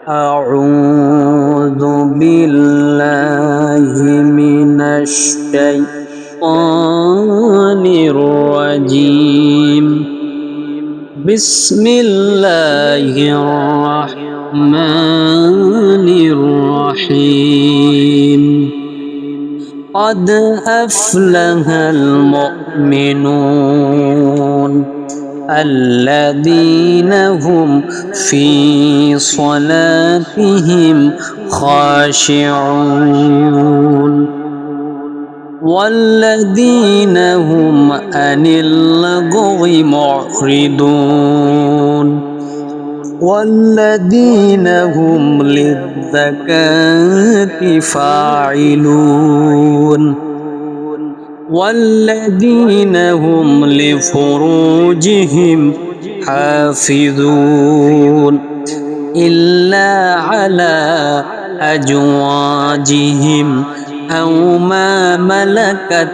أعوذ بالله من الشيطان الرجيم. بسم الله الرحمن الرحيم. قد أفلح المؤمنون الذين هم في صلاتهم خاشعون والذين هم عن اللغو معرضون والذين هم للزكاة فاعلون والذين هم لفروجهم حافظون إلا على أزواجهم أو ما ملكت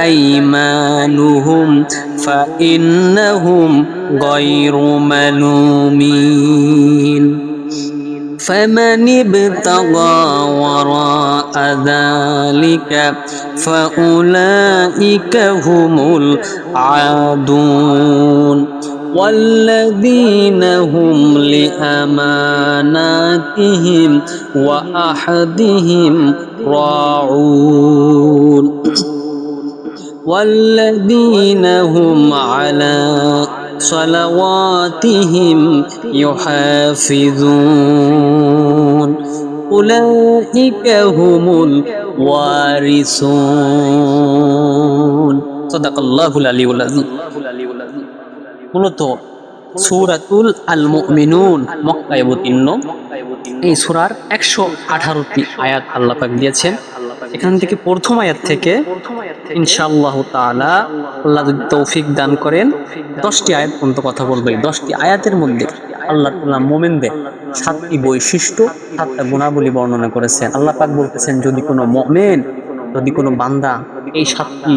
أيمانهم فإنهم غير ملومين. فمن ابتغى وراء ذلك فأولئك هم العادون والذين هم لأماناتهم وعهدهم راعون والذين هم على صلواتهم يحافظون أولئك هم الوارثون. صدق الله العلي العظيم. মূলত সূরাতুল আল মুমিনুন মক্কায় অবতীর্ণ। এই সূরার 118টি আয়াত আল্লাহ পাক দিয়েছেন। এখান থেকে প্রথম আয়াত থেকে ইনশাআল্লাহ তাআলা আল্লাহ যদি তৌফিক দান করেন 10টি আয়াত পর্যন্ত কথা বলবো। এই 10টি আয়াতের মধ্যে আল্লাহ তাআলা মুমিনদের 7টি বৈশিষ্ট্য 7টা গুণাবলী বর্ণনা করেছেন। আল্লাহ পাক বলতেছেন যদি কোনো মুমিন যদি কোনো বান্দা এই 7টি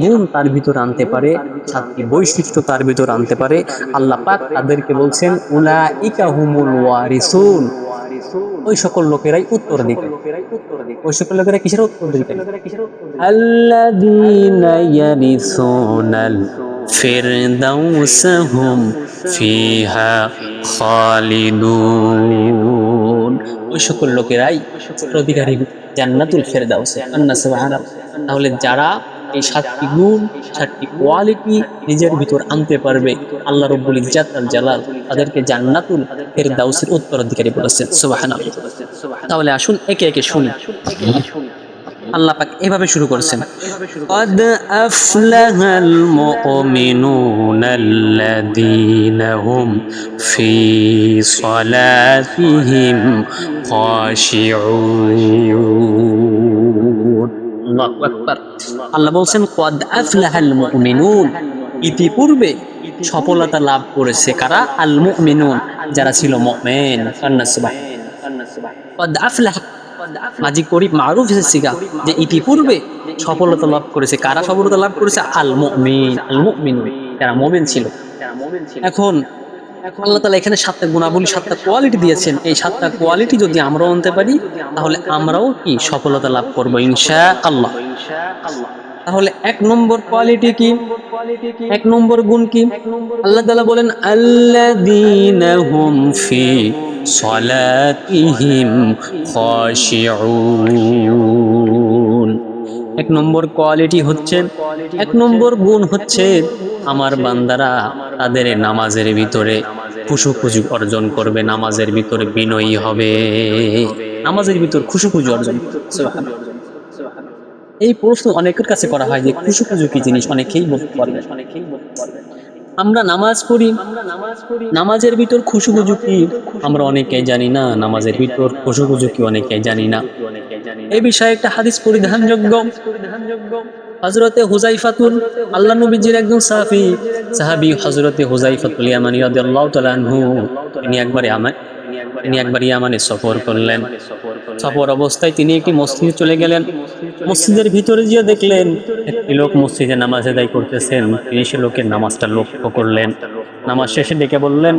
গুণ তার ভিতরে আনতে পারে, 7টি বৈশিষ্ট্য তার ভিতরে আনতে পারে, আল্লাহ পাক তাদেরকে বলছেন উলাইকা হুমুল ওয়ারিসুন, ওই সকল লোকেরাই উত্তরাধিকারী। ওই সকল লোকেরা কিসের উত্তরাধিকারী? আল্লাযীনা ইয়ারিসুনাল ফিরদাউসা হুম ফিহা খালিদুন। ওই সকল লোকেরাই উত্তরাধিকারী জান্নাতুল ফিরদাউসে। আল্লাহ সুবহানাহু। তাহলে যারা এই 7টি গুণ 7টি কোয়ালিটি নিজের ভিতর আনতে পারবে, আল্লাহ রাব্বুল ইজ্জাত আল জালাল তাদেরকে জান্নাতুল ফিরদাউসের উত্তরাধিকারী বলেছেন। সুবহানাল্লাহ। তাহলে আসুন একে একে শুনি। আল্লাহ পাক এভাবে শুরু করেছেন, قد أفلح المؤمنون الذين هم في صلاتهم خاشعون। আল্লাহু আকবার। আল্লাহ বলছেন قد أفلح المؤمنون, ইতিপূর্বে সফলতা লাভ করেছে কারা? আল মুমিনুন, যারা ছিল মুমিন। قد أفلح মাজি করিব মারুফ সিগা, যে ইতিপূর্বে সফলতা লাভ করেছে কারা? সফলতা লাভ করেছে আল মুমিন, আল মুমিনুন, যারা মুমিন ছিল। এখন আল্লাহ তাআলা এখানে 7টা গুণাবলী 7টা কোয়ালিটি দিয়েছেন। এই 7টা কোয়ালিটি যদি আমরাও আনতে পারি তাহলে আমরাও কি সফলতা লাভ করব ইনশাআল্লাহ। তাহলে 1 নম্বর কোয়ালিটি কি? 1 নম্বর গুণ কি? আল্লাহ তাআলা বলেন আল্লাযীনা হুম ফি সালাতিহিম খাশিউন। 1 নম্বর কোয়ালিটি হচ্ছে, 1 নম্বর গুণ হচ্ছে আমার বান্দারা তাদের নামাজের ভিতরে খুশু-খুজু অর্জন করবে, নামাজের ভিতরে বিনয়ী হবে, নামাজের ভিতর খুশু-খুজু অর্জন করবে। সুবহানাল্লাহ। এই প্রশ্ন অনেকের কাছে করা হয় যে খুশু-খুজু কি জিনিস, অনেকেই বলতে পারবে। আমরা নামাজ পড়ি, নামাজের ভিতর খুশু-খুজু কি আমরা অনেকেই জানি না, নামাজের ভিতর খুশু-খুজু কি অনেকেই জানি না। এই বিষয়ে একটা হাদিস পরিধানযোগ্য। হযরতে হুযায়ফাতুল, আল্লাহ নবীজির একজন সাহাবী হযরতে হুযায়ফাতুল ইয়ামানী রাদিয়াল্লাহু তাআলা আনহু, তিনি একবার ইয়ামানে সফর করলেন। সফর অবস্থায় তিনি একটি মসজিদে চলে গেলেন। মসজিদের ভিতরে গিয়ে দেখলেন একটি লোক মসজিদে নামাজ আদায় করতেছেন। তিনি সে লোকের নামাজটা লক্ষ্য করলেন। নামাজ শেষে ডেকে বললেন,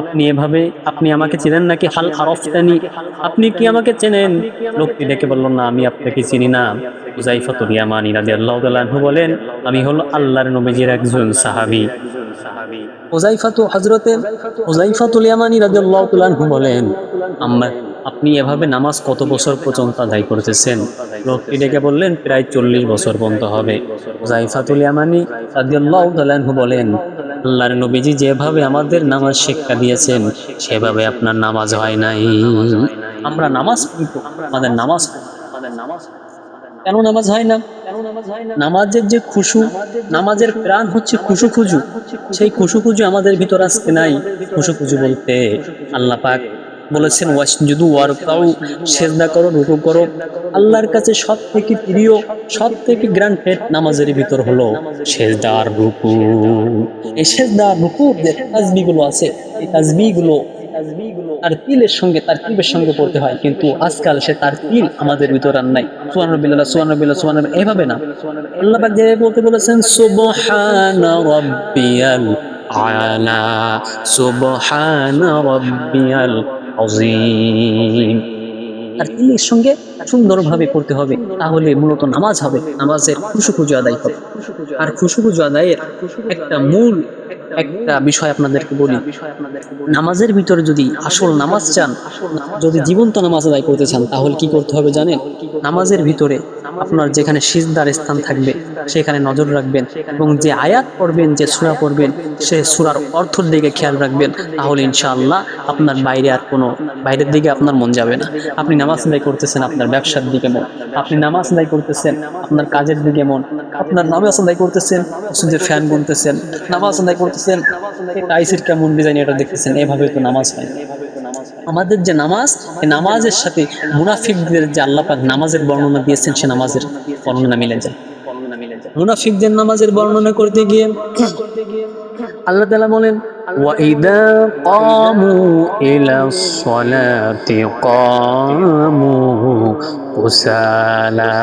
আপনি এভাবে, আপনি আমাকে চেনেন নাকি? হাল আরফতানি, আপনি কি আমাকে চেনেন? লোকটি ডেকে বলল, না, আমি আপনাকে চিনি না। হুযায়ফাতুল ইয়ামানী রাদিয়াল্লাহু তাআলা আনহু বলেন, আমি হলো আল্লাহর নবীজির একজন সাহাবী। হুযায়ফাতুল ইয়ামানী রাদিয়াল্লাহু তাআলা আনহু বলেন, আপনি এভাবে নামাজ কত বছর পর্যন্ত আদায় করতেছেন? লোকটি ডেকে বললেন, প্রায় 40 বছর পর্যন্ত হবে। হুযায়ফাতুল ইয়ামানী রাদিয়াল্লাহু তাআলা আনহু বলেন, আল্লাহর নবীজি যেভাবে আমাদের নামাজ শিক্ষা দিয়েছেন সেভাবে আপনার নামাজ হয় নাই। আমরা নামাজ পড়ি তো, আমাদের নামাজ হয় না। কেন নামাজ হয় না? নামাজের যে খুশু, নামাজের প্রাণ হচ্ছে খুশু খুজু, সেই খুশু খুজু আমাদের ভিতর আজকে নাই। খুশু খুজু বলতে আল্লাহ পাক বলেছেন, ওয়াসজুদু ওয়ারকাউ, সেজদা করো, রুকু করো। আল্লাহর কাছে সব থেকে প্রিয়, সব থেকে গ্রান্টেড নামাজের ভিতর হলো সেজদা আর রুকু। এই সেজদা আর রুকুর যে তাসবিহগুলো আছে, এই তাসবিহগুলো তার তিলের সঙ্গে, তার তিলের সঙ্গে পড়তে হয়, কিন্তু আজকাল সে তার তিল আমাদের ভিতর আর নাই। সুবহানাল্লাহ, সুবহানাল্লাহ, সুবহানাল্লাহ, এভাবে না। আল্লাহ পাক যে বলতে বলেছেন, সুবহানা রাব্বিয়াল আলা, সুবহানা রাব্বিয়াল আযীম। আর তিলের সঙ্গে সুন্দরভাবে পড়তে হবে, তাহলে মূলত নামাজ হবে, নামাজের খুশু খুজু আদায় হবে। আর খুশু খুজু আদায়ের একটা মূল একটা বিষয় আপনাদেরকে বলি। নামাজের ভিতরে যদি আসল নামাজ চান, যদি জীবন্ত নামাজ আদায় করতে চান, তাহলে কি করতে হবে জানেন? নামাজের ভিতরে আপনার যেখানে সিজদার স্থান থাকবে সেখানে নজর রাখবেন, এবং যে আয়াত পড়বেন, যে সূরা পড়বেন, সে সূরার অর্থের দিকে খেয়াল রাখবেন। তাহলে ইনশাআল্লাহ আপনার বাইরে আর কোনো, বাইরের দিকে আপনার মন যাবে না। আপনি নামাজ আদায় করতেছেন, আপনার ব্যবসার দিকে মন। আপনি নামাজ আদায় করতেছেন, আপনার কাজের দিকে মন। আপনার নামাজ আদায় করতেছেন, ওষুধের ফ্যান গুনতেছেন। নামাজ আদায় করতেছেন, এই টাইসের কেমন ডিজাইন এটা দেখতেছেন। এভাবে তো নামাজ হয় না। আমাদের যে নামাজ, এই নামাজের সাথে মুনাফিকদের যে আল্লাহ পাক নামাজের বর্ণনা দিয়েছেন, সে নামাজের বর্ণনা মিলে যায়। মুনাফিকদের নামাজের বর্ণনা করতে গিয়ে আল্লাহ তাআলা বলেন, ওয়াইদা কামু ইলাস সালাতি কামু কুসালা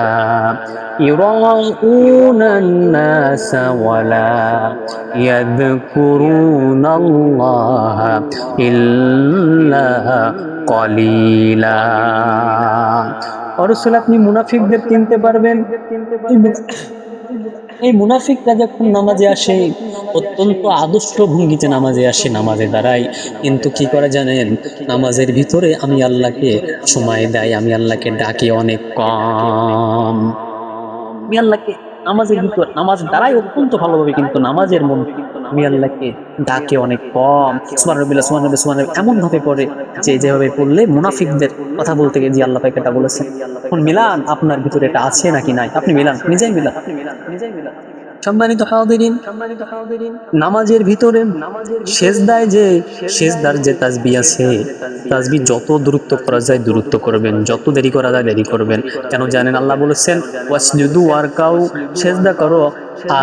ইরাউনান নাস ওয়ালা ইয়াযকুরুনাল্লাহা ইল্লা কলিলা। ও রাসূল, আপনি মুনাফিকদের চিনতে পারবেন? এই মুনাফিকরা যখন নামাজে আসে, অত্যন্ত আদর্শ ভঙ্গিতে নামাজে আসে, নামাজে দাঁড়ায়, কিন্তু কি করে জানেন? নামাজের ভিতরে আমি আল্লাহকে সময় দেয়, আমি আল্লাহকে ডাকি অনেক কম। আমি আল্লাহকে নামাজের ভিতর, নামাজ দাঁড়াই অত্যন্ত ভালোভাবে, কিন্তু নামাজের মধ্যে আমি আল্লাহকে ডাকে অনেক কম। সুবহানাল্লাহ, সুবহানাল্লাহ, সুবহানাল্লাহ এমন ভাবে পড়ে যে যেভাবে পড়লে মুনাফিকদের কথা বলতে গিয়ে যে আল্লাহ পাক এটা বলেছেন। এখন মিলান, আপনার ভিতরে এটা আছে নাকি নাই, আপনি মিলান, নিজেই মিলান। সম্মানিত হাজিরিন, নামাজের ভিতরে সেজদায় যে সেজদার যে তাসবিহ আছে, তাসবিহ যত দূরত্ব করা যায় দূরত্ব করবেন, যত দেরি করা যায় দেরি করবেন। কেন জানেন? আল্লাহ বলেছেন, ওয়াসজুদু ওয়ারকাউ, সেজদা করো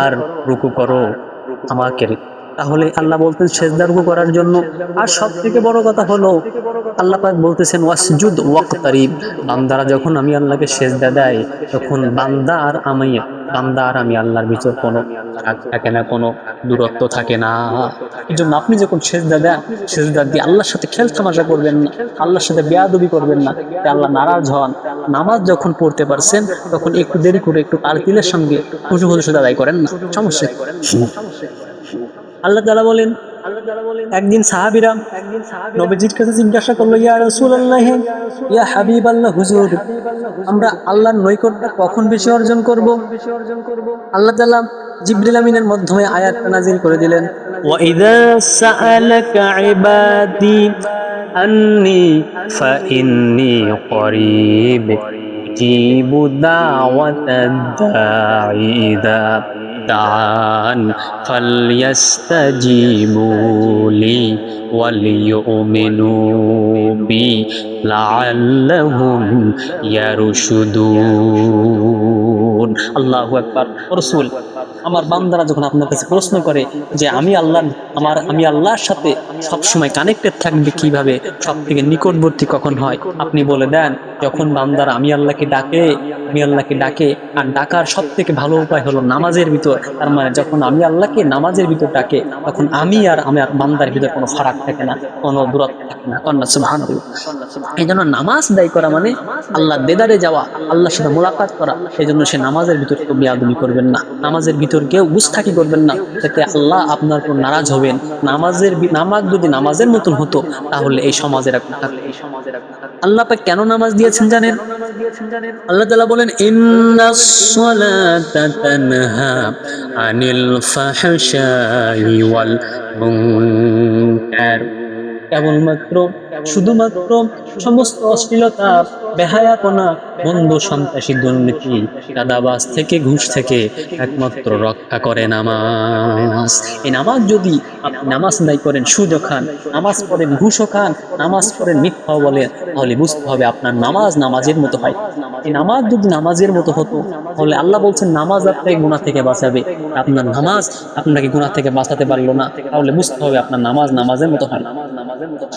আর রুকু করো আমাকে। তাহলে আল্লাহ বলতেন সেজদা রুকু করার জন্য। আর সব থেকে বড় কথা হলো আল্লাহ পাক বলতেছেন, ওয়াসজুদ ওয়াকতারিব, বান্দারা যখন আমি আল্লাহকে সেজদা দেয়, তখন বান্দা আর আমি আল্লাহর ভিতর কোনো রাগ থাকে না, কোনো দূরত্ব থাকে না। এই জন্য আপনি যখন সেজদা দেন, সেজদা দিয়ে আল্লাহর সাথে খেলতামাশা করবেন না, আল্লাহর সাথে বেয়াদবি করবেন না, আল্লাহ নারাজ হন। নামাজ যখন পড়তে পারছেন, তখন একটু দেরি করে, একটু তারতিলের সঙ্গে খুশু খুশু আদায় করেন না, সমস্যা। আল্লাহ তাআলা বলেন, একদিন সাহাবীরা নবীজির কাছে জিজ্ঞাসা করলো, ইয়া রাসূলুল্লাহ, ইয়া হাবিবাল্লাহ, হুজুর, আমরা আল্লাহর নৈকট্য কখন বেশি অর্জন করব? আল্লাহ তাআলা জিবরিল আমিনের মাধ্যমে আয়াতটা নাযিল করে দিলেন, ওয়াইদা সাআলাকা ইবাদি আন্নী ফাইন্নী করিব উজিবু দাওয়াতাদ দাঈ ইযা দাআন ফালইস্তাজিবু লি ওয়ালিউমিনু বি লাআল্লাহুম ইয়ারশুদুন। আল্লাহু আকবার। রাসূল, আমার বান্দারা যখন আপনার কাছে প্রশ্ন করে যে আমি আল্লাহর সাথে সব সময় কানেক্টেড থাকবে কিভাবে, সব থেকে নিকটবর্তী কখন হয়, আপনি বলে দেন যখন বান্দার আমি আল্লাহকে ডাকে, আমি আল্লাহকে ডাকে, আর ডাকার সব থেকে ভালো উপায় হলো নামাজের ভিতর। তার মানে যখন আমি আল্লাহকে নামাজের ভিতর ডাকে, তখন আমি আর আমার বান্দার ভিতর কোনো ফারাক থাকে না, কোনো দূরত্ব থাকে না। কন্যা সুবহানাল্লাহ। এই জন্য নামাজ আদায় করা মানে আল্লাহ দেদারে যাওয়া, আল্লাহর সাথে মোলাকাত করা। এই জন্য সে নামাজের ভিতর কেউ বেয়াদবি করবেন না, নামাজের ভিতর কেউ গুস্তাখি করবেন না, যাতে আল্লাহ আপনার উপর নারাজ হবেন। নামাজ যদি নামাজের মতন হতো, তাহলে এই সমাজের এখন থাকতো। আল্লাহ পাক কেন নামাজ দিয়েছেন জানেন? আল্লাহ তাআলা বলেন, ইন্নাস সালাতা তানহা আনিল ফাহশাই ওয়াল মুনকার। কেবলমাত্র, শুধুমাত্র সমস্ত অশ্লীলতা, বেহায়াপনা, মন্দ, সন্ত্রাসী, দুর্নীতি, চাঁদাবাজ থেকে, ঘুষ থেকে একমাত্র রক্ষা করে নামাজ। এই নামাজ যদি আপনি নামাজ আদায় করেন, সুদও খান, নামাজ পড়েন, ঘুষও খান, নামাজ পড়েন, মিথ্যাও বলেন, তাহলে বুঝতে হবে আপনার নামাজ নামাজের মতো হয়। এই নামাজ যদি নামাজের মতো হতো, তাহলে আল্লাহ বলছেন নামাজ আপনাকে গুনাহ থেকে বাঁচাবে। আপনার নামাজ আপনাকে গুনাহ থেকে বাঁচাতে পারলো না, তাহলে বুঝতে হবে আপনার নামাজ নামাজের মতো হয়।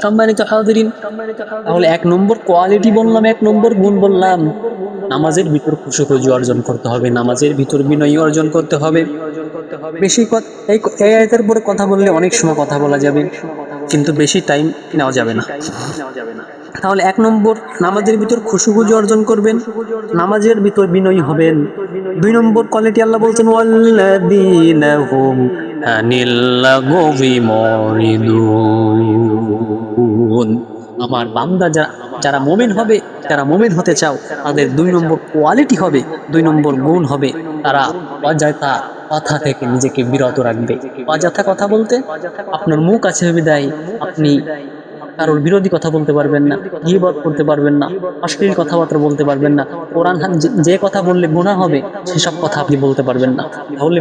সম্মানিত হাজিরিন, তাহলে 1 নম্বর কোয়ালিটি বললাম, 1 নম্বর গুণ বললাম, নামাজের ভিতর খুশুখুজু অর্জন করতে হবে, নামাজের ভিতর বিনয় অর্জন করতে হবে। বেশি এই আয়াতের পরে কথা বললে অনেক সময় কথা বলা যাবে, কিন্তু বেশি টাইম নেওয়া যাবে না। তাহলে 1 নম্বর, নামাজের ভিতর খুশুখুজু অর্জন করবেন, নামাজের ভিতর বিনয়ী হবেন। 2 নম্বর কোয়ালিটি আল্লাহ বলছেন, ওয়াল্লাযীনা হুম আনিল লাগবি মুরিদুন। আমার বান্দা যারা মুমিন হবে, যারা মুমিন হতে চাও, তাদের 2 নম্বর কোয়ালিটি হবে, 2 নম্বর গুণ হবে, তারা অযথা কথা থেকে নিজেকে বিরত রাখবে। অযথা কথা বলতে আপনার মুখ আছে বিদায় আপনি কারোর বিরোধী কথা বলতে পারবেন না, গীবত করতে পারবেন না, অশ্লীল কথাবার্তা বলতে পারবেন না, কোরআন যে কথা বললে গুনাহ হবে সেসব কথা আপনি বলতে পারবেন না। তাহলে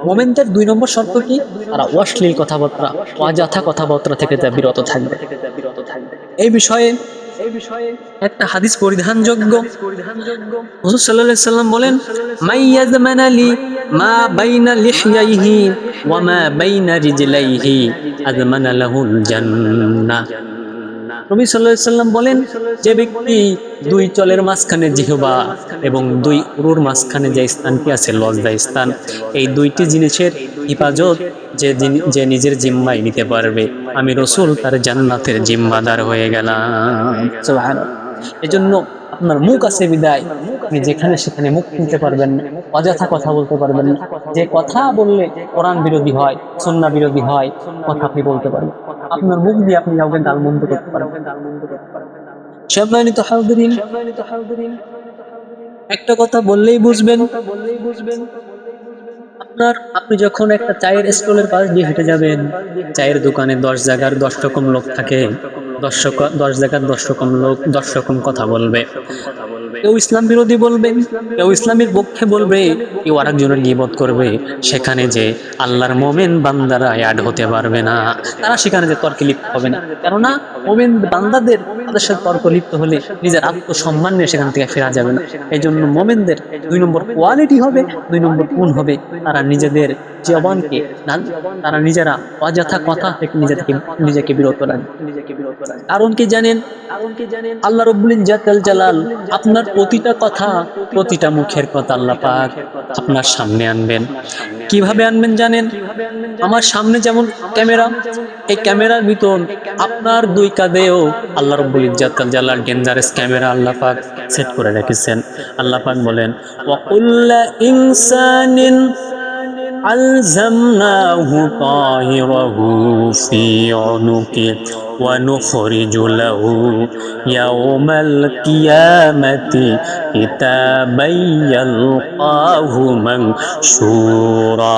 মোমেনদের 2 নম্বর শর্ত কি? তারা অশ্লীল কথাবার্তা, অযথা কথাবার্তা থেকে তা বিরত থাকবে। এই বিষয়ে একটা হাদিস পরিধানযোগ্য। হুজুর সাল্লাল্লাহু আলাইহি সাল্লাম বলেন, মাইয়াজমান আলী মা বাইনা লিহইয়াইহি ওয়া মা বাইনা রিজলাইহি আযমানা লাহুল জান্নাহ। নবী সাল্লাল্লাহু আলাইহি সাল্লাম বলেন, যে ব্যক্তি 2 চলের মাঝখানে জিহবা এবং 2 উরুর মাঝখানে যে স্থানটি আছে, লজ্জা স্থান, এই 2টি জিনিসের হিফাজত যে নিজের জিম্মায় নিতে পারবে, আমি রাসূল তার জান্নাতের জিম্মাদার হয়ে গেলাম। সুবহানাল্লাহ। এজন্য আপনার মুখ আছে বিদায় আপনি যেখানে সেখানে মুখ খুলতে পারবেন না, অযথা কথা বলতে পারবেন না। যে কথা বললে কোরআন বিরোধী হয়, সুন্নাহ বিরোধী হয়, কথা আপনি বলতে পারবেন। আপনার মুখ দিয়ে আপনি কাউকে গালমন্দ করতে পারবেন। সম্মানিত হাজিরিন, একটা কথা বললেই বুঝবেন, আপনি যখন একটা চায়ের স্টলের পাশ দিয়ে হেঁটে যাবেন, চায়ের দোকানে 10 জায়গার 10 রকম লোক থাকে, 10 জায়গার 10 রকম লোক 10 রকম কথা বলবে। কেউ ইসলাম বিরোধী বলবে, কেউ ইসলামের পক্ষে বলবে, কেউ আরেকজনের গীবত করবে। সেখানে যে আল্লাহর মুমিন বান্দারা অ্যাড হতে পারবে না, তারা সেখানে যে তর্কে লিপ্ত হবে না। কেননা মুমিন বান্দাদের তাদের সাথে তর্ক লিপ্ত হলে নিজের আত্মসম্মান নিয়ে সেখান থেকে ফেরা যাবে না। এই জন্য মুমিনদের 2 নম্বর কোয়ালিটি হবে, 2 নম্বর গুণ হবে, তারা নিজেদের জবানকে তারা নিজেরা অযথা কথা থেকে নিজেকে বিরত রাখবে। কারণ কি জানেন? আল্লাহ রাব্বুল ইজ্জাতুল জালাল আপনার প্রতিটা কথা, প্রতিটা মুখের কথা আল্লাহ পাক আপনার সামনে আনবেন। কিভাবে আনবেন জানেন? আমার সামনে যেমন ক্যামেরা, এই ক্যামেরার ভিতর আপনার 2 কাঁধেও আল্লাহ রাব্বুল ইজ্জাতুল জালাল ডেঞ্জারাস ক্যামেরা আল্লাহ পাক সেট করে রেখেছেন। আল্লাহ পাক বলেন, ওয়া কুল্লা ইনসানিন আলজামনাহু তায়রাহু ফি উনুকি ওয়া নুখরিজু লাহু ইয়াওমাল কিয়ামাতি কিতাবান ইয়ালকাহু মানশুরা।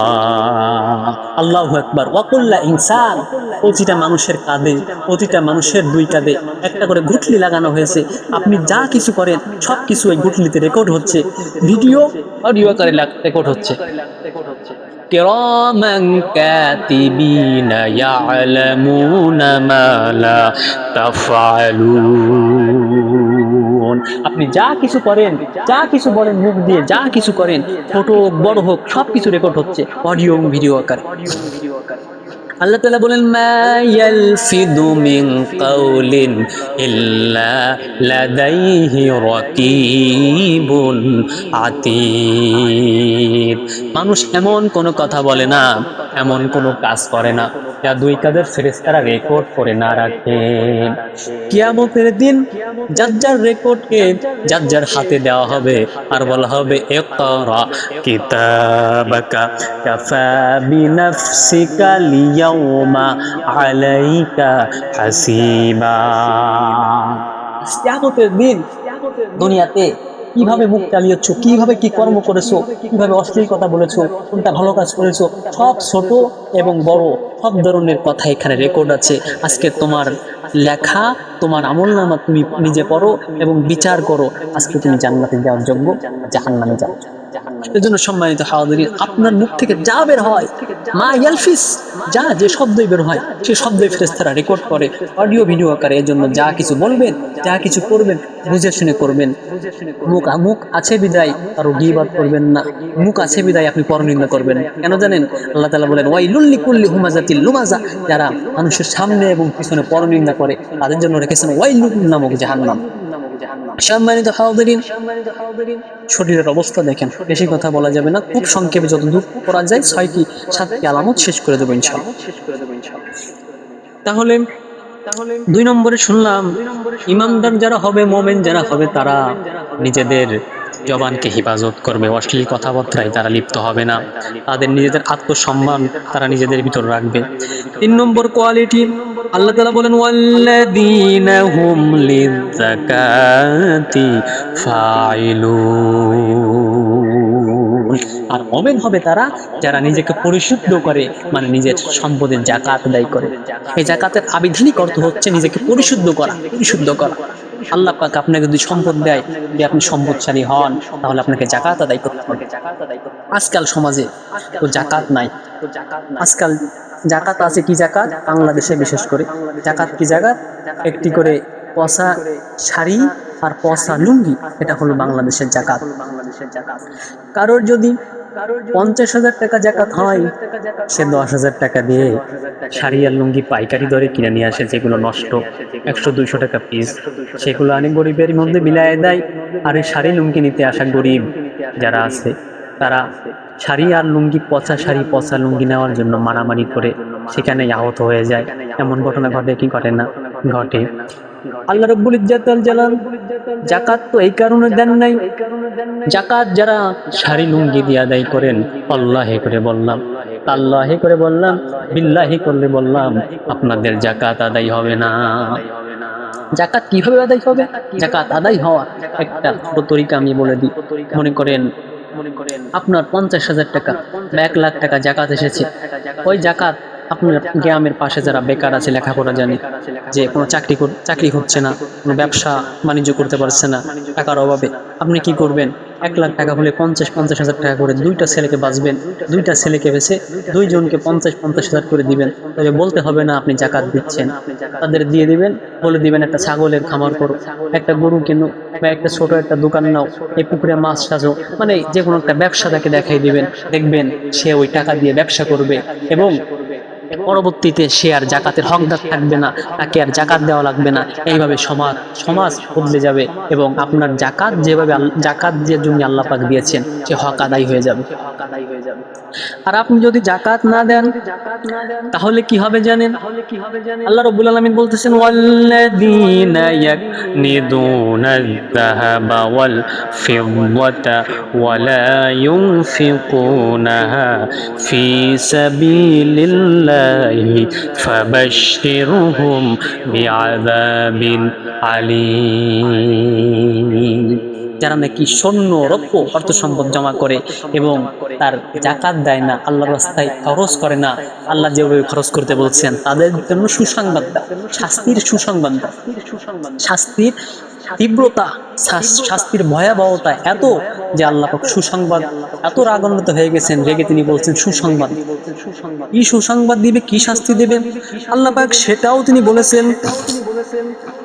আল্লাহু আকবার। ওয়া কুল্লা ইনসান, প্রতিটা মানুষের কাঁধে, প্রতিটা মানুষের 2 কাঁধে একটা করে গুঠলি লাগানো হয়েছে। আপনি যা কিছু করেন সব কিছু এই গুঠলিতে রেকর্ড হচ্ছে, ভিডিও অডিও আকারে রেকর্ড হচ্ছে। কিরামান কাতিবিনা ইয়ালামুনা মা লা তাফআলুন। আপনি যা কিছু করেন, যা কিছু বলেন মুখ দিয়ে, যা কিছু করেন, ছোট হোক বড় হোক সব কিছু রেকর্ড হচ্ছে অডিও এবং ভিডিও আকারে। আল্লাহ তাআলা বলেন মা ইয়ালফিদু মিন কাউলিন ইল্লা লাদাইহি রাকিবুন আতীদ। মানুষ এমন কোনো কথা বলে না, এমন কোনো কাজ করে না যা দুই কাঁধের ফেরেশতারা রেকর্ড করে না রাখেন। কিয়ামতের দিন যার যার রেকর্ডকে যার যার হাতে দেওয়া হবে আর বলা হবে ইকরা কিতাবাকা কাফা বিনাফসিকা লিয়াউমা আলাইকা হাসিবা। কিয়ামতের দিন দুনিয়াতে কিভাবে মুখ চালিয়েছো, কিভাবে কি কর্ম করেছো, কিভাবে অশ্লীল কথা বলেছো, কোনটা ভালো কাজ করেছো, সব ছোট এবং বড় সব ধরনের কথা এখানে রেকর্ড আছে। আজকে তোমার লেখা, তোমার আমলনামা তুমি নিজে পড়ো এবং বিচার করো, আজকে তুমি জান্নাতে যাওয়ার যোগ্য, জাহান্নামে যাও। এজন্য সম্মানিত হাজিরিন, আপনার মুখ থেকে যা বের হয়, মা ইয়ালফিস, যা যে শব্দই বের হয় সে শব্দই ফেরেশতারা রেকর্ড করে অডিও ভিডিও আকারে। এজন্য যা কিছু বলবেন, যা কিছু করবেন বুঝে শুনে করবেন। মুখ আছে বিদায় কারো গীবাত করবেন না, মুখ আছে বিদায় আপনি পরনিন্দা করবেন। কেন জানেন? আল্লাহ তাআলা বলেন ওয়াইলুল লিকুল্লি হুমাযাতিল লুমাযা, যারা মানুষের সামনে এবং পিছনে পরনিন্দা করে তাদের জন্য রেখেছেন ওয়াইলুল নামক জাহান্নাম। সম্মানিত হাজিরিন, শরীরের অবস্থা দেখেন, বেশি কথা বলা যাবে না, খুব সংক্ষেপে যতদূর করা যায় 6-7টি আলামত শেষ করে দেবো ইনশাআল্লাহ। তাহলে 2 নম্বরে শুনলাম ইমানদার যারা হবে, মুমিন যারা হবে, তারা নিজেদের জবানকে হেফাজত করবে, অশ্লীল কথাবার্তায় তারা লিপ্ত হবে না, তাদের নিজেদের আত্মসম্মান তারা নিজেদের ভিতর রাখবে। 3 নম্বর কোয়ালিটি আল্লাহ তাআলা বলেন ওয়াল্লাযীনা হুম লিযাকাতি ফাইলুন। আর মুমিন হবে তারা যারা নিজেকে পরিশুদ্ধ করে, মানে নিজের সম্পদের যাকাত আদায় করে। এই যাকাতের আবিধানিক অর্থ হচ্ছে নিজেকে পরিশুদ্ধ করা, পরিশুদ্ধ করা। আল্লাহ পাক আপনাকে যদি সম্পদ দেয়, যদি আপনি সম্পদশালী হন, তাহলে আপনাকে যাকাত আদায় করতে হবে। আজকাল সমাজে তো যাকাত নাই। আজকাল যাকাত আছে কি যাকাত? বাংলাদেশে বিশেষ করে যাকাত কি যাকাত? একটি করে পচা শাড়ি আর পচা লুঙ্গি, এটা হলো বাংলাদেশের যাকাত। কারোর যদি 50,000 টাকা যাকাত হয়, সে 10,000 টাকা দিয়ে শাড়ি আর লুঙ্গি পাইকারি দরে কিনে নিয়ে আসে, যেগুলো নষ্ট 100-200 টাকা পিস, সেগুলো আনি গরিবের মধ্যে বিলায় দেয়। আর এই শাড়ি লুঙ্গি নিতে আসা গরিব যারা আছে, তারা শাড়ি আর লুঙ্গি, পচা শাড়ি পচা লুঙ্গি নেওয়ার জন্য মারামারি করে সেখানে আহত হয়ে যায়। এমন ঘটনা ঘটে কি ঘটে না? ঘটে। আল্লাহ রাব্বুল ইজ্জাত ওয়াল জালাল যাকাত তো এই কারণে দেন নাই। যাকাত যারা শাড়ি লুঙ্গি দিয়ে আদায় করেন, আল্লাহে করে বললাম, আল্লাহে করে বললাম, বিল্লাহি করলে বললাম, আপনাদের যাকাত আদায় হবে না। যাকাত কিভাবে আদায় হবে? যাকাত আদায় হওয়া একটা তরিকা আমি বলে দিই। মনে করেন আপনার 50,000 টাকা বা 1 লাখ টাকা যাকাত এসেছে। ওই যাকাত আপনার গ্রামের পাশে যারা বেকার আছে, লেখাপড়া জানে, যে কোনো চাকরি হচ্ছে না, কোনো ব্যবসা বাণিজ্য করতে পারছে না টাকার অভাবে, আপনি কি করবেন? 1 লাখ টাকা হলে 50,000 টাকা করে 2টা ছেলেকে বাঁচবেন, 2টা ছেলেকে বেছে 2 জনকে 50,000 করে দিবেন। তবে বলতে হবে না আপনি যাকাত দিচ্ছেন, তাদের দিয়ে দিবেন, বলে দিবেন একটা ছাগলের খামার করো, একটা গরু কিনো, বা একটা ছোট একটা দোকান নাও, এই পুকুরে মাছ সাজো, মানে যে কোনো একটা ব্যবসা তাকে দেখাই দিবেন, দেখবেন সে ওই টাকা দিয়ে ব্যবসা করবে এবং পরবর্তীতে সে আর যাকাতের হকদার থাকবে না, তাকে আর যাকাত দেওয়া লাগবে না। এইভাবে সমাজ বদলে যাবে এবং আপনার যাকাত যেভাবে যাকাত যে জমি আল্লাহ পাক দিয়েছেন সে হক আদায় হয়ে যাবে। আর আপনি যদি যাকাত না দেন তাহলে কি হবে জানেন? আল্লাহ রাব্বুল আলামিন বলতেছেন ওয়াল্লাযীনা ইয়াকনিদুনাল যাহাবা ওয়াল ফিদ্দাতা ওয়ালা ইউনফিকুনাহা ফি সাবিলিল্লাহি ফাবাশশিরহুম বিআযাবিন আলীম। যারা নাকি স্বর্ণ রৌপ্য অর্থ সম্পদ জমা করে এবং তার যাকাত দেয় না, আল্লাহর রাস্তায় খরচ করে না, আল্লাহ যেভাবে খরচ করতে বলছেন, তাদের জন্য সুসংবাদ দাও, শাস্তির সুসংবাদ দাও। শাস্তির তীব্রতা, শাস্তির ভয়াবহতা এত যে আল্লাহ পাক সুসংবাদ, এত রাগান্বিত হয়ে গেছেন, রেগে তিনি বলছেন সুসংবাদ। কি সুসংবাদ দিবে, কি শাস্তি দেবে আল্লাহ পাক সেটাও তিনি বলেছেন।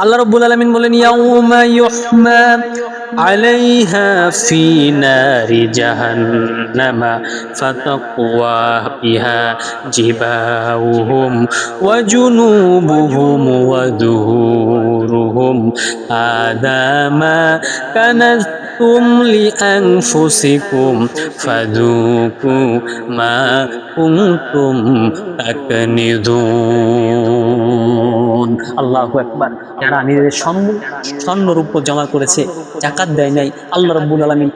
আল্লাহ রাব্বুল আলামিন বলেন ইয়াউমা ইউহমা আলাইহা ফি নারি জাহান্নামা ফাতাকওয়া বিহা জিবাহুম ওয়া জুনুবুহুম ওয়া দুহুরুহুম আদামা কানাতুম লিআনফুসিকুম ফাযুকু মা কুনতুম তাকনিদুন। আল্লাহু আকবার। যারা নিজেদের স্বর্ণরূপ জমা করেছে, যাকাত দেয় নাই, আল্লাহ রাব্বুল আলামিন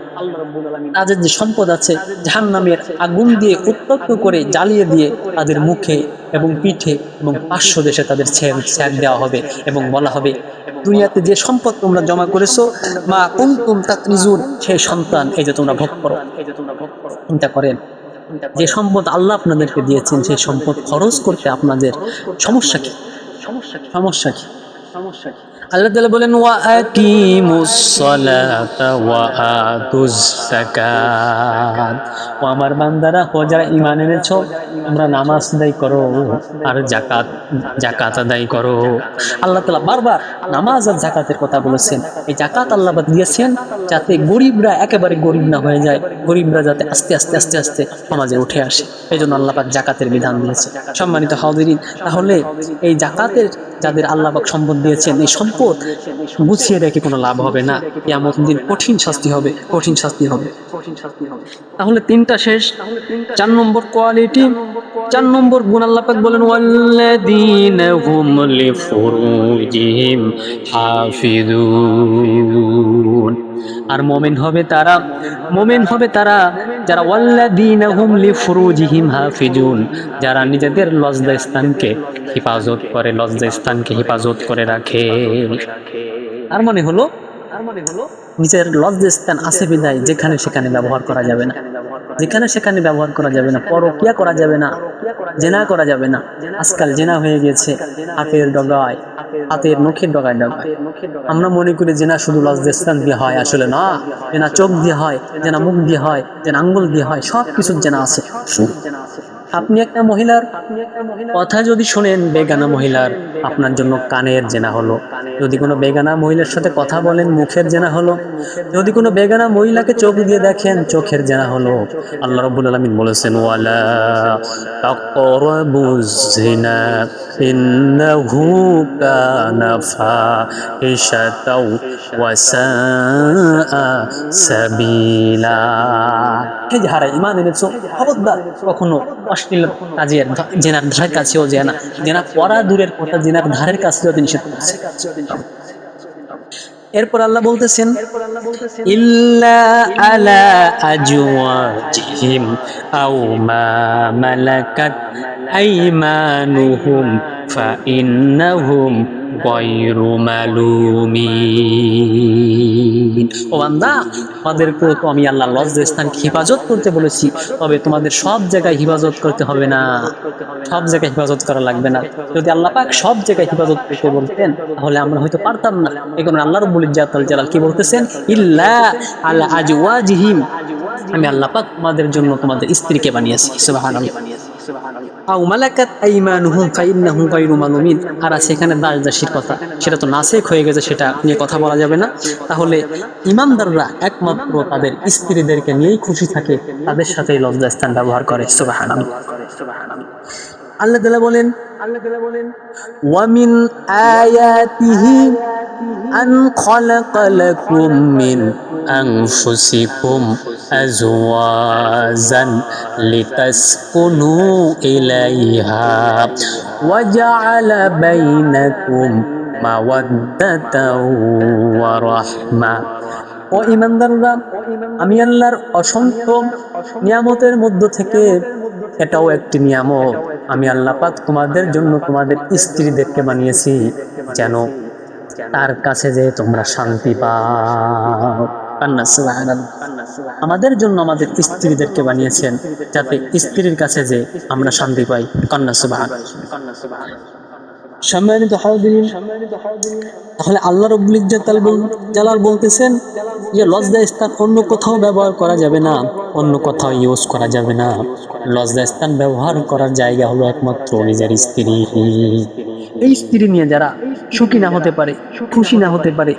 তাদের যে সম্পদ আছে জাহান্নামের আগুন দিয়ে উত্তপ্ত করে জ্বালিয়ে দিয়ে তাদের মুখে এবং পিঠে এবং পার্শ্বদেশে তাদের ছ্যাঁক দেওয়া হবে এবং বলা হবে, দুনিয়াতে যে সম্পদ তোমরা জমা করেছো মা কুনতুম তাকনিজুন, সেই সন্তান এই যে তোমরা ভোগ করো। চিন্তা করেন, যে সম্পদ আল্লাহ আপনাদেরকে দিয়েছেন সেই সম্পদ খরচ করতে আপনাদের সমস্যা কি? সমস্যা কি? আল্লাহ তাআলা বলেন ওয়া আকিমুস সালাতা ওয়া আতুজ যাকাত। ও আমার বান্দারা, ও যারা ঈমান এনেছো, তোমরা নামাজ আদায় করো আর যাকাত আদায় করো। আল্লাহ তাআলা বারবার নামাজ আর যাকাতের কথা বলেছেন। এই যাকাত আল্লাহ দিয়েছেন যাতে গরিবরা একেবারে গরিব না হয়ে যায়, গরিবরা যাতে আস্তে আস্তে আস্তে আস্তে সমাজে উঠে আসে। এই জন্য আল্লাহ পাক যাকাতের বিধান দিয়েছে। সম্মানিত হাজিরিন, তাহলে এই যাকাতের যাদের আল্লাহ পাক সম্পদ দিয়েছেন, এই সম্পদ গুছিয়ে রেখে কোনো লাভ হবে না। কিয়ামতের দিন কঠিন শাস্তি হবে, কঠিন শাস্তি হবে। তাহলে তিনটা শেষ। 4 নম্বর কোয়ালিটি, 4 নম্বর গুণ আল্লাহ পাক বলেন ওয়াল্লাযীনা হুম লিফুরুজিহিম হাফিজুন। আর মুমিন হবে তারা যারা ওয়াল্লাযীনা হুম লিফুরুজিহিম হাফিজুন, যারা নিজেদের লজ্জাস্থানকে হেফাজত করে রাখে। আর মনে হলো নিজের লজ্জাস্থান আছে বিধায় যেখানে সেখানে ব্যবহার করা যাবে না, পরকিয়া করা যাবে না, জেনা করা যাবে না। আজকাল জেনা হয়ে গেছে হাতের ডগায়, হাতের নখের ডগায়। আমরা মনে করি জেনা শুধু লজ্জাস্থান দিয়ে হয়, আসলে না। জেনা চোখ দিয়ে হয়, জেনা মুখ দিয়ে হয়, জেনা আঙ্গুল দিয়ে হয়, সব কিছুর জেনা আছে। আপনি একটা মহিলার কথা যদি শোনেন, বেগানা মহিলার, আপনার জন্য কানের জেনা হলো। যদি কোনো বেগানা মহিলার সাথে কথা বলেন, মুখের জেনা হলো। যদি কোনো বেগানা মহিলাকে চোখ দিয়ে দেখেন, চোখের জেনা হলো। আল্লাহ রাব্বুল আলামিন বলেছেন ওয়ালা তাকরাবুজ জিনা ইন্নাহু কানা ফাহিশাতাও ওয়া সাআ সাবিলা। হে যারা ঈমান এনেছো, খবরদার কখনো অশ্লীল কাজের, জেনার ধারের কাছেও জেনা করা দূরের কথা, জেনার ধারের কাছেও নিষেধ করেছে। এরপর আল্লাহ বলতেছেন ইল্লা আলা আজওয়াজিহিম আও মা মালাকাত আইমানুহুম ফাইন্নাহুম গায়রু মালুমিন। ও বান্দা, তোমাদেরকে তো আমি আল্লাহ লজ্জাস্থানকে হেফাজত করতে বলেছি, তবে তোমাদের সব জায়গায় হেফাজত করতে হবে না, সব জায়গায় হেফাজত করা লাগবে না। যদি আল্লাহ পাক সব জায়গায় হেফাজত করতে বলতেন তাহলে আমরা হয়তো পারতাম না। এই কারণে আল্লাহ রাব্বুল ইজ্জাতুল জালাল কি বলতেছেন, ইল্লা আলা আজওয়াজিহিম, আমি আল্লাহ পাক তোমাদের জন্য তোমাদের স্ত্রীকে বানিয়েছি। সুবহানাল্লাহ। আও মালাকাত আইমানুহুম ফাইন্নাহুম গায়রু মালুমিন। আর সেখানে দাস-দাসীর কথা, সেটা তো নাসেখ হয়ে গেছে, সেটা নিয়ে কথা বলা যাবে না। তাহলে ঈমানদাররা একমাত্র তাদের স্ত্রীদেরকে নিয়েই খুশি থাকে, তাদের সাথেই লজ্জাস্থান ব্যবহার করে। সুবহানাল্লাহ। আল্লাহ তাআলা বলেন ওয়া মিন আয়াতিহি আন খালাকা লাকুম মিন আনফুসিকুম আজওয়াজান লিতাসকুনু ইলাইহা ওয়া জাআলা বাইনাকুম মাওয়াদ্দাতাও ওয়া রাহমা। ও ঈমানদাররা, আমি আল্লাহর অসংখ্য নিয়ামতের মধ্য থেকে এটাও একটি নিয়ামত, আমি আল্লাহ পাক তোমাদের জন্য তোমাদের স্ত্রীদেরকে বানিয়েছি যেন তার কাছে যে তোমরা শান্তি পাও। আমাদের জন্য আমাদের স্ত্রীদেরকে বানিয়েছেন যাতে স্ত্রীর কাছে যে আমরা শান্তি পাই। কন্যা সুবহানাল্লাহ। সম্মানিত হাজিরিন, তাহলে আল্লাহ রাব্বুল ইজ্জাতুল জালাল বলতেছেন যে লজ্জাস্থান অন্য কোথাও ব্যবহার করা যাবে না, অন্য কোথাও ইউজ করা যাবে না। লজ্জাস্থান ব্যবহার করার জায়গা হলো একমাত্র নিজের স্ত্রী। এই স্ত্রী নিয়ে যারা সুখী না হতে পারে, খুশি না হতে পারে,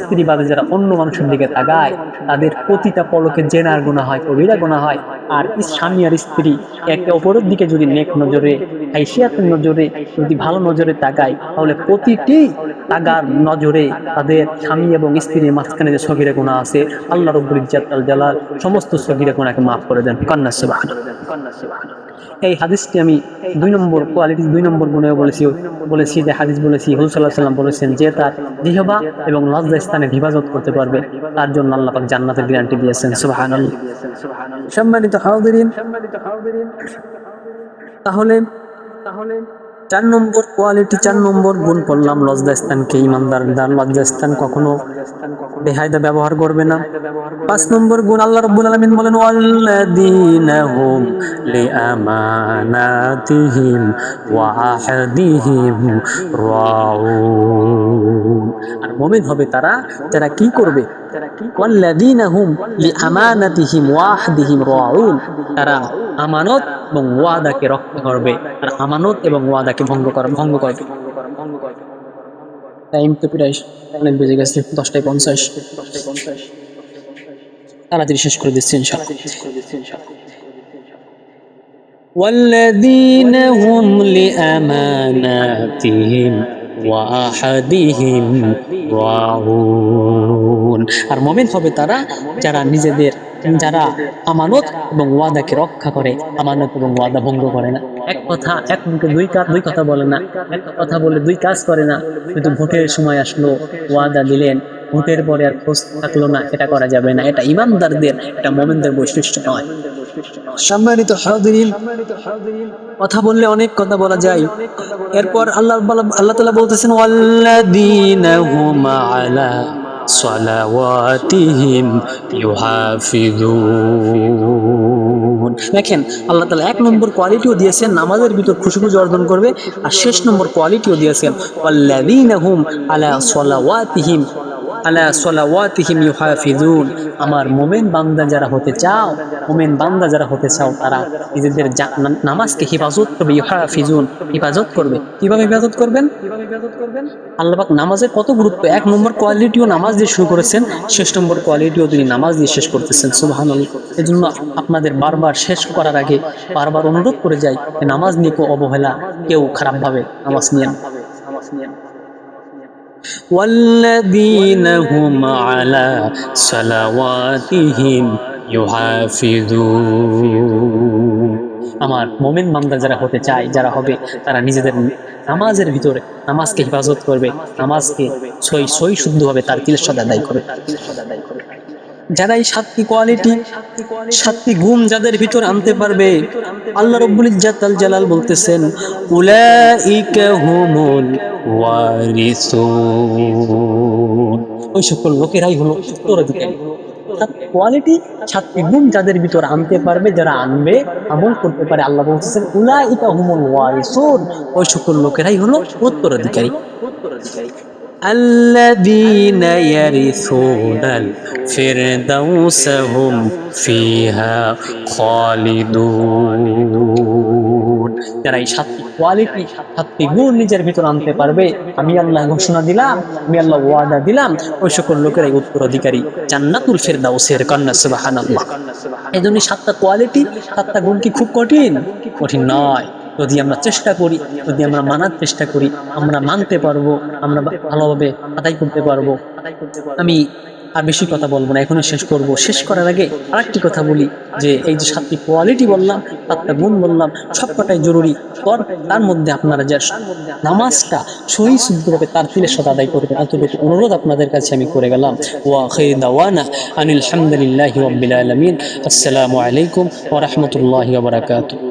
স্ত্রী বাদে যারা অন্য মানুষের দিকে তাকায়, তাদের প্রতিটা পলকে জেনার গুনাহ হয়, কবিরা গুনাহ হয়। আর স্বামী আর স্ত্রী একে অপরের দিকে যদি নেক নজরে, হাইসিয়াতের নজরে, যদি ভালো নজরে তাকায়, তাহলে প্রতিটি তাগার নজরে তাদের স্বামী এবং স্ত্রীর মাঝখানে যে সগীরা গুনাহ আছে, আল্লাহ রাব্বুল ইজ্জাত আল জালাল সমস্ত সগীরা গুনাহকে মাফ করে দেন। কান্না সুবহানাল্লাহ। এই হাদিসটি আমি 2 নম্বর কোয়ালিটি, 2 নম্বর গুণে বলেছি যে হাদিস বলেছি, হুজুর সাল্লাল্লাহু আলাইহি ওয়াসাল্লাম বলেছেন যে তার জিহবা এবং লজ্জা স্থানে হেফাজত করতে পারবে, তার জন্য আল্লাহ পাক জান্নাতের গ্যারান্টি দিয়েছেন। সুবহানাল্লাহ। সম্মানিত হাজিরিন, তাহলে 4 নম্বর কোয়ালিটি, 4 নম্বর গুণ পড়লাম, লজ্জাস্থানকে ইমানদার লজ্জাস্থান কখনো বেহায়দা ব্যবহার করবে না। 5 নম্বর গুণ, আল্লাহ রাব্বুল আলামিন বলেন ওয়াল্লাযীনা হুম লিআমানাতিহিম ওয়া আহাদিহিম রাউন। আর মুমিন হবে তারা যারা কি করবে, ওয়াল্লাযীনা হুম লিআমানাতিহিম ওয়া আহাদিহিম রাউন, তারা আমানত এবং ওয়াদাকে রক্ষা করবে, আর আমানত এবং ওয়াদাকে ভঙ্গ করবে। টাইম তো প্রায় অনেক বেজে গেছে, 10:50। তাড়াতাড়ি শেষ করে দিচ্ছি ইনশাআল্লাহ। والذين هم لأماناتهم وعهدهم راعون। আর মুমিন হবে তারা যারা আমানত এবং ওয়াদাকে রক্ষা করে, আমানত এবং ওয়াদা ভঙ্গ করে না। এক মুখে দুই কথা বলে না, এক কথা বলে দুই কাজ করে না। কিন্তু ভোটের সময় আসলো, ওয়াদা দিলেন, ভোটের পরে আর খোঁজ থাকলো না, এটা করা যাবে না। এটা ইমানদারদের, এটা মুমিনদের বৈশিষ্ট্য নয়। সম্মানিত হাজিরিন, কথা বললে অনেক কথা বলা যায়। এরপর আল্লাহ তাআলা বলতেছেন ওয়াল্লাযীনা হুম আলা সালাওয়াতিহিম ইউহাফিজুন। দেখেন, আল্লাহ তাআলা 1 নম্বর কোয়ালিটিও দিয়েছেন, নামাজের ভিতর খুশবু অর্জন করবে। আর শেষ নম্বর কোয়ালিটিও দিয়েছেন ওয়াল্লাযীনা হুম আলা সালাওয়াতিহিম ইউহাফিজুন। আমার মুমিন বান্দা যারা হতে চাও, তারা নিজেদের নামাজকে হেফাজত করবে। ইউহাফিজুন, হেফাজত করবে। কিভাবে হেফাজত করবেন? আল্লাহ পাক নামাজের কত গুরুত্ব, 1 নম্বর কোয়ালিটিও নামাজ দিয়ে শুরু করেছেন, শেষ নম্বর কোয়ালিটিও তিনি নামাজ দিয়ে শেষ করতেছেন। সুবহানাল্লাহ। এজন্য আপনাদের বারবার শেষ করার আগে বারবার অনুরোধ করে যাই, নামাজ নিয়ে কেউ অবহেলা, কেউ খারাপ ভাবে নামাজ নিয়েন। والذين هم على صلواتهم يحافظون। আমার মুমিন বান্দা যারা হতে চায়, যারা হবে, তারা নিজেদের নামাজের ভিতরে নামাজকে হেফাজত করবে, নামাজকে সই শুদ্ধভাবে তার তিলাওয়াত আদায় করবে। যারা এই 7টি কোয়ালিটি, 7টি গুণ যাদের ভিতর আনতে পারবে, আল্লাহ রাব্বুল ইজ্জাত আল জালাল বলতেছেন উলাইকা হুমুল ওয়ারিসুন। ওই সকল লোকেরাই হলো উত্তরাধিকারী। 7 কোয়ালিটি, 7টি গুণ যাদের ভিতর আনতে পারবে, যারা আনবে, আমল করতে পারে, আল্লাহ বলতেছেন উলাইকা হুমুল ওয়ারিসুন। ওই সকল লোকেরাই হলো উত্তরাধিকারী। الذين يرثون الفردوس هم فيها خالدون। যারা এই 7টি কোয়ালিটি, 7টি গুণ নিজের ভিতর আনতে পারবে, আমি আল্লাহ ঘোষণা দিলাম, আমি আল্লাহ ওয়াদা দিলাম, ওই সকল লোকেরাই উত্তরাধিকারী জান্নাতুল ফেরদাউসের। কান্না সুবহানাল্লাহ। এই জন্য 7টা কোয়ালিটি, 7টা গুণ কি খুব কঠিন? কঠিন নয়। যদি আমরা চেষ্টা করি, যদি আমরা মানার চেষ্টা করি, আমরা মানতে পারবো, আমরা ভালোভাবে আদায় করতে পারবো। আমি আর বেশি কথা বলবো না, এখনই শেষ করব। শেষ করার আগে আরেকটি কথা বলি, যে এই যে 7টি কোয়ালিটি বললাম, 7টা গুণ বললাম, সবকটাই জরুরি। তার মধ্যে আপনারা যে নামাজটা সহি শুদ্ধভাবে তার তিলাওয়াত আদায় করবেন, এতটুকু অনুরোধ আপনাদের কাছে আমি করে গেলাম। ওয়া আখিরু দাওয়ানা আনিল হামদুলিল্লাহি রাব্বিল আলামিন। আসসালামু আলাইকুম ওয়া রাহমাতুল্লাহি ওয়া বারাকাতুহু।